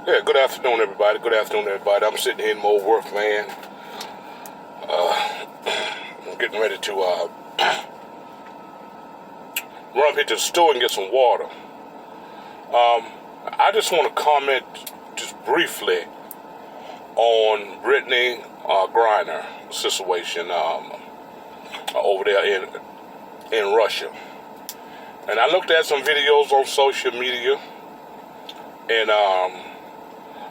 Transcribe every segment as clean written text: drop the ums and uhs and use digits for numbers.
Yeah, good afternoon, everybody. Good afternoon, everybody. I'm sitting here in my work, man. I'm getting ready to run up here to the store and get some water. I just want to comment just briefly on Brittany Griner situation over there in Russia. And I looked at some videos on social media, and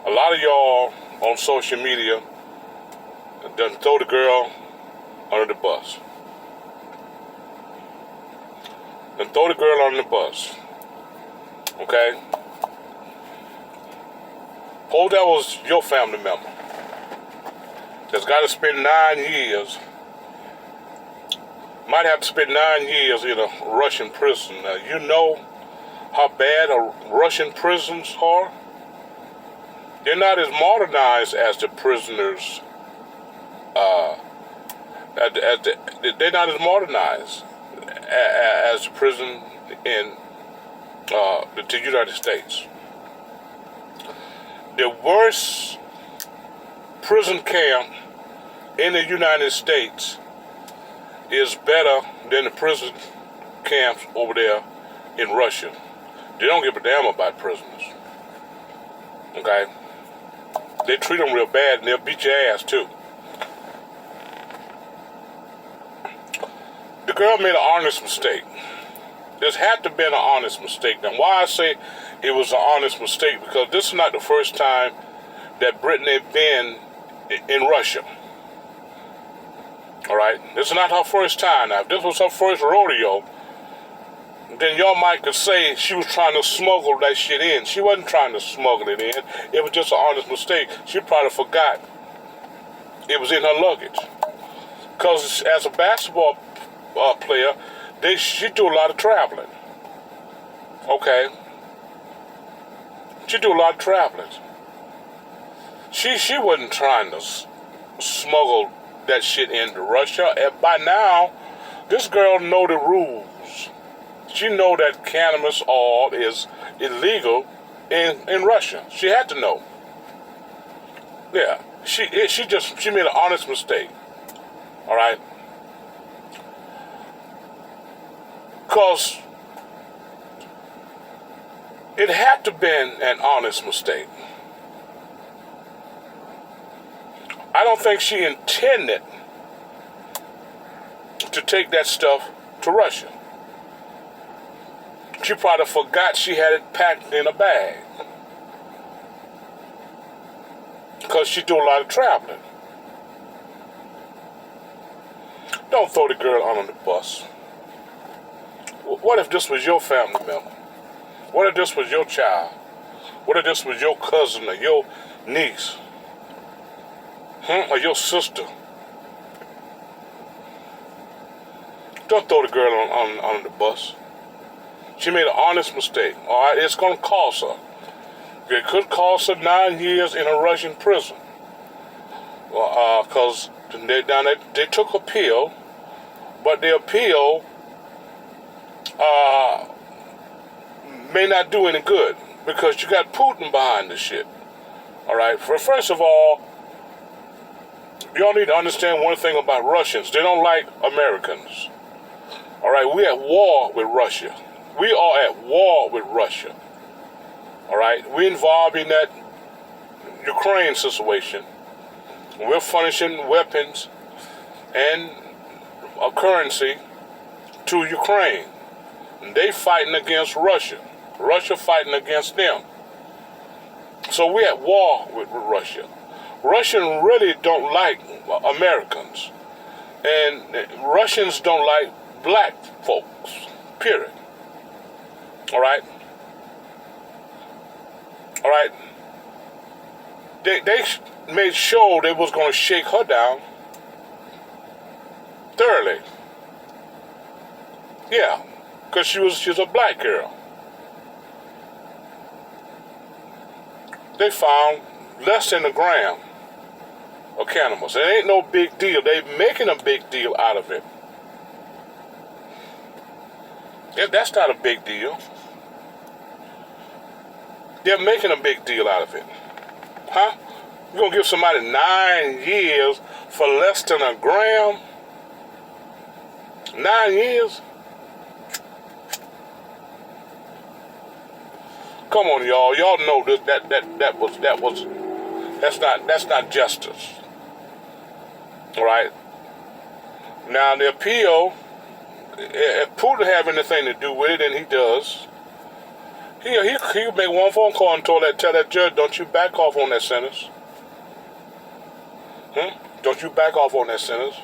a lot of y'all on social media done throw the girl under the bus. Then throw the girl under the bus. Okay? Suppose that was your family member that's got to spend 9 years, might have to spend 9 years in a Russian prison. Now, you know how bad Russian prisons are? They're not as modernized as the prisoners. They're not as modernized as the prison in the United States. The worst prison camp in the United States is better than the prison camps over there in Russia. They don't give a damn about prisoners. Okay? They treat them real bad, and they'll beat your ass too. The girl made an honest mistake. This had to have been an honest mistake. Now, why I say it was an honest mistake, because this is not the first time that Brittany been in Russia. All right? This is not her first time. Now, if this was her first rodeo, then y'all might could say she was trying to smuggle that shit in. She wasn't trying to smuggle it in. It was just an honest mistake. She probably forgot it was in her luggage. Because as a basketball player, she do a lot of traveling. Okay? She do a lot of traveling. She wasn't trying to smuggle that shit into Russia. And by now, this girl know the rules. She know that cannabis oil is illegal in Russia. She had to know. Yeah, she made an honest mistake. All right, because it had to been an honest mistake. I don't think she intended to take that stuff to Russia. She probably forgot she had it packed in a bag, because she do a lot of traveling. Don't throw the girl under the bus. What if this was your family member? What if this was your child? What if this was your cousin or your niece? Or your sister? Don't throw the girl on the bus. She made an honest mistake. All right, it's going to cost her. It could cost her 9 years in a Russian prison. Because they took appeal, but the appeal may not do any good, because you got Putin behind this shit. All right. First of all, y'all need to understand one thing about Russians. They don't like Americans. All right. We're at war with Russia. We are at war with Russia. All right. We're involved in that Ukraine situation. We're furnishing weapons and a currency to Ukraine. And they fighting against Russia. Russia fighting against them. So we're at war with Russia. Russians really don't like Americans. And Russians don't like black folks, period. All right? All right? They made sure they was going to shake her down thoroughly. Yeah, because she's a black girl. They found less than a gram of cannabis. It ain't no big deal. They making a big deal out of it. That's not a big deal. They're making a big deal out of it. Huh? You're going to give somebody 9 years for less than a gram? 9 years? Come on, y'all. Y'all know that's not justice. All right? Now, the appeal, if Putin have anything to do with it, and he does, he'll make one phone call and tell that judge, don't you back off on that sentence. Don't you back off on that sentence.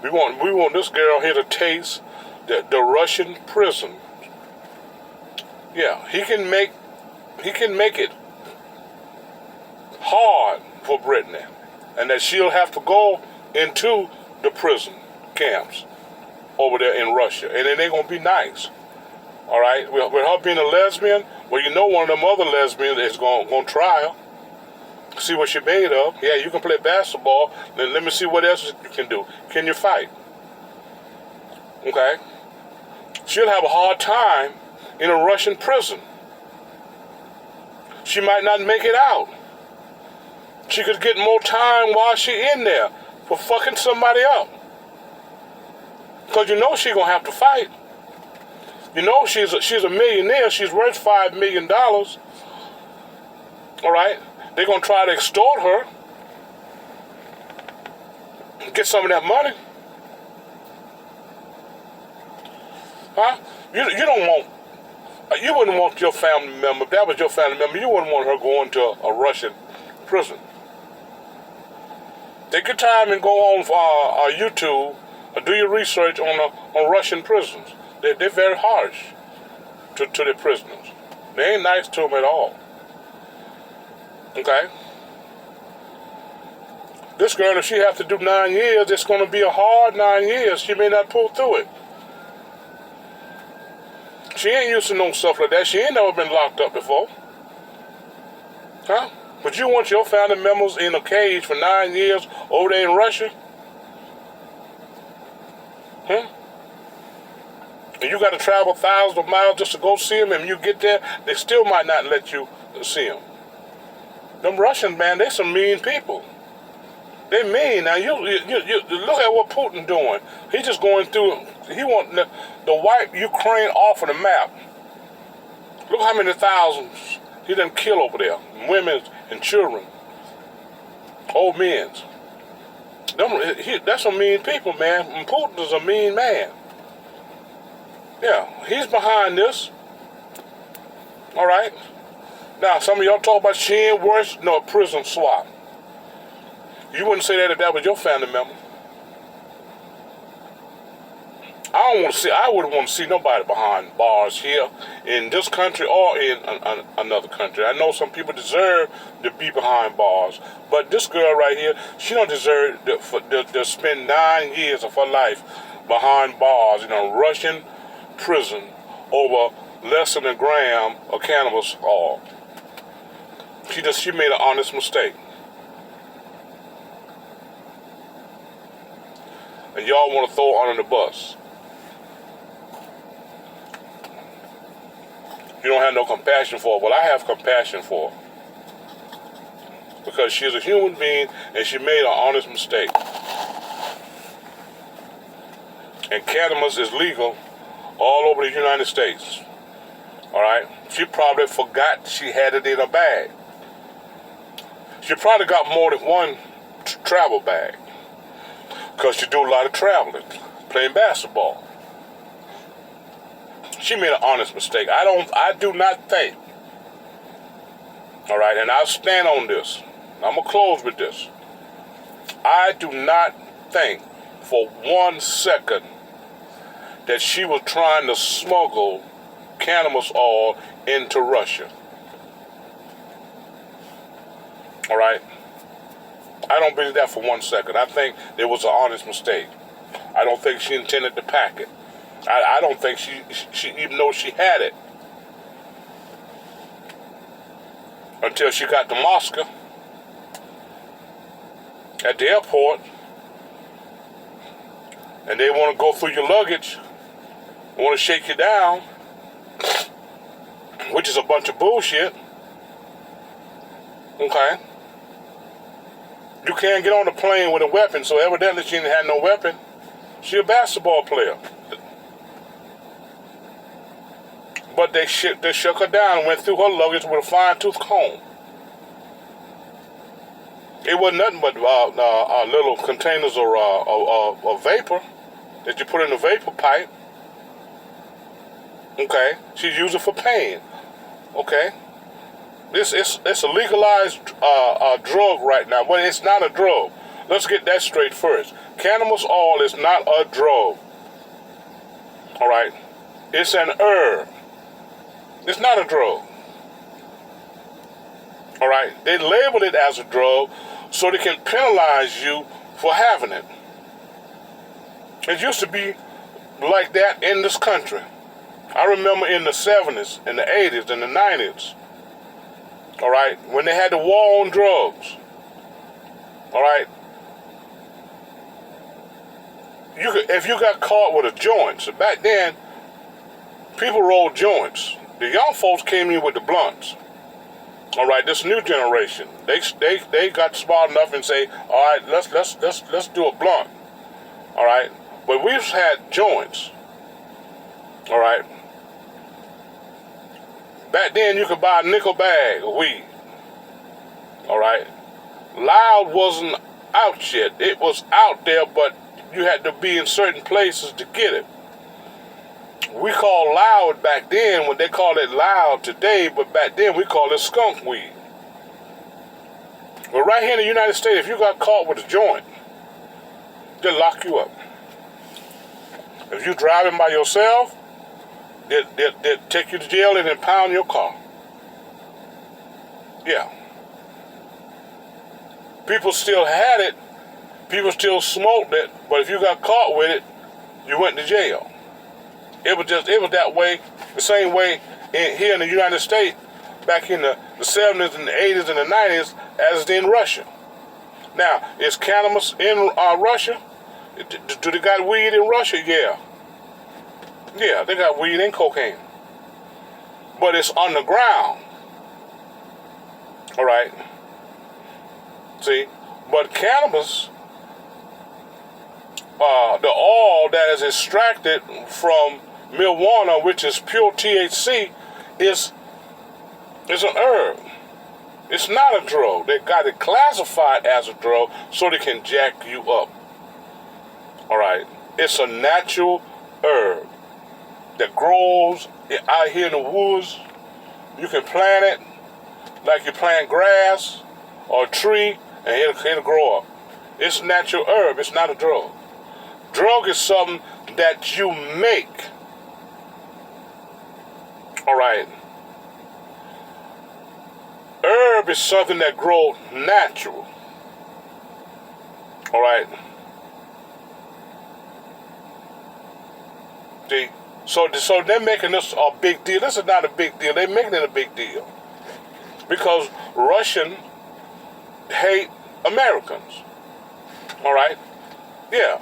We want this girl here to taste the Russian prison. Yeah, he can make it hard for Brittany, and that she'll have to go into the prison camps over there in Russia, and then they're gonna be nice. All right, with her being a lesbian, well, you know one of them other lesbians is gonna try her. See what you're made of. Yeah, you can play basketball. Then let me see what else you can do. Can you fight? Okay. She'll have a hard time in a Russian prison. She might not make it out. She could get more time while she in there for fucking somebody up. Because you know she's gonna have to fight. You know she's a millionaire. She's worth $5 million. All right. They're going to try to extort her, get some of that money. Huh? You wouldn't want your family member, if that was your family member, you wouldn't want her going to a Russian prison. Take your time and go on YouTube or do your research on Russian prisons. They're very harsh to the prisoners. They ain't nice to them at all. Okay? This girl, if she has to do 9 years, it's going to be a hard 9 years. She may not pull through it. She ain't used to no stuff like that. She ain't never been locked up before. Huh? But you want your family members in a cage for 9 years over there in Russia? Huh? And you got to travel thousands of miles just to go see them, and when you get there, they still might not let you see them. Them Russians, man, they some mean people. They mean. Now, you look at what Putin doing. He just going through, he want to wipe Ukraine off of the map. Look how many thousands he done kill over there. Women and children. Old men. That's some mean people, man. And Putin is a mean man. Yeah, he's behind this. All right? Now, some of y'all talk about she ain't worse than a prison swap. You wouldn't say that if that was your family member. I wouldn't want to see nobody behind bars here in this country or in another country. I know some people deserve to be behind bars, but this girl right here, she don't deserve to spend 9 years of her life behind bars in a Russian prison over less than a gram of cannabis oil. She made an honest mistake. And y'all want to throw her under the bus. You don't have no compassion for her. Well, I have compassion for her. Because she's a human being and she made an honest mistake. And cannabis is legal all over the United States. All right? She probably forgot she had it in her bag. She probably got more than one travel bag. Because she do a lot of traveling, playing basketball. She made an honest mistake. I do not think, all right, and I'll stand on this. I'm going to close with this. I do not think for 1 second that she was trying to smuggle cannabis oil into Russia. All right? I don't believe that for 1 second. I think it was an honest mistake. I don't think she intended to pack it. I don't think she even though she had it until she got to Moscow at the airport, and they want to go through your luggage, want to shake you down. which is a bunch of bullshit. Okay. You can't get on the plane with a weapon, so evidently she didn't have no weapon. She a basketball player. But they shook her down and went through her luggage with a fine-tooth comb. It wasn't nothing but little containers or vapor that you put in the vapor pipe. Okay, she used it for pain. Okay, it's a legalized drug right now, but it's not a drug. Let's get that straight first. Cannabis oil is not a drug. All right, it's an herb. It's not a drug. All right, they labeled it as a drug so they can penalize you for having it. It used to be like that in this country. I remember in the 70s, in the 80s, in the 90s, all right, when they had the war on drugs, all right, if you got caught with a joint, so back then, people rolled joints. The young folks came in with the blunts. All right, this new generation, they got smart enough and say, all right, let's do a blunt. All right, but we've had joints. All right. Back then, you could buy a nickel bag of weed. All right. Loud wasn't out yet. It was out there, but you had to be in certain places to get it. We call loud back then what they call it loud today, but back then we call it skunk weed. But right here in the United States, if you got caught with a joint, they'll lock you up. If you're driving by yourself, they'll take you to jail and impound your car. Yeah. People still had it, people still smoked it, but if you got caught with it, you went to jail. It was that way, the same way here in the United States, back in the 70s and the 80s and the 90s, as in Russia. Now, is cannabis in Russia? Do they got weed in Russia? Yeah. Yeah, they got weed and cocaine. But it's underground. All right. See? But cannabis, the oil that is extracted from marijuana, which is pure THC, is an herb. It's not a drug. They got it classified as a drug so they can jack you up. All right. It's a natural herb that grows out here in the woods. You can plant it like you plant grass or a tree, and it'll grow up. It's a natural herb. It's not a drug. Drug is something that you make. All right. Herb is something that grows natural. All right. See? So they're making this a big deal. This is not a big deal. They're making it a big deal because Russians hate Americans. All right? Yeah.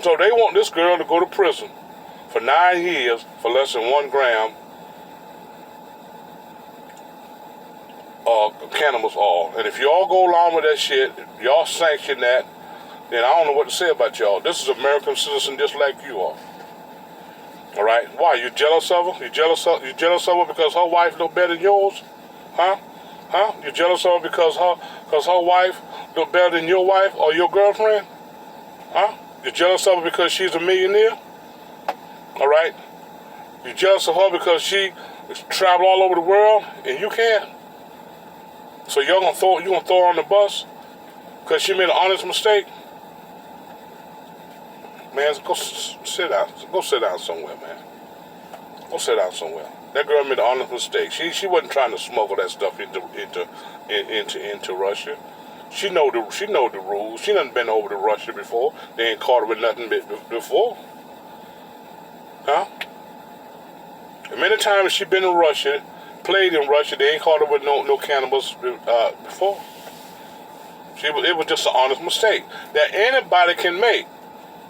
So they want this girl to go to prison for 9 years for less than 1 gram of cannabis oil. And if y'all go along with that shit, y'all sanction that, then I don't know what to say about y'all. This is an American citizen just like you are. All right? Why? You jealous of her? You jealous of her because her wife look better than yours? Huh? You jealous of her because her wife look better than your wife or your girlfriend? Huh? You jealous of her because she's a millionaire? All right? You jealous of her because she travel all over the world and you can't? So you gonna throw her on the bus because she made an honest mistake? Man, go sit down. Go sit down somewhere, man. Go sit down somewhere. That girl made an honest mistake. She wasn't trying to smuggle that stuff into Russia. She know the rules. She done been over to Russia before. They ain't caught her with nothing before. Huh? And many times she been in Russia, played in Russia. They ain't caught her with no cannabis before. It was just an honest mistake that anybody can make.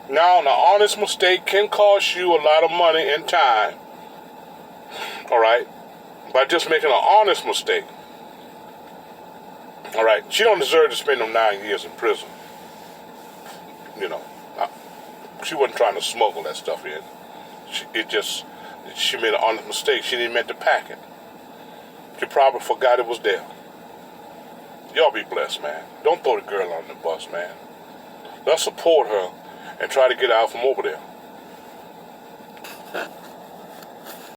Now, an honest mistake can cost you a lot of money and time. All right? by just making an honest mistake. All right, she don't deserve to spend them 9 years in prison. You know, she wasn't trying to smuggle that stuff in. She made an honest mistake. She didn't meant to pack it. She probably forgot it was there. Y'all be blessed, man. Don't throw the girl on the bus, man. Let's support her and try to get out from over there.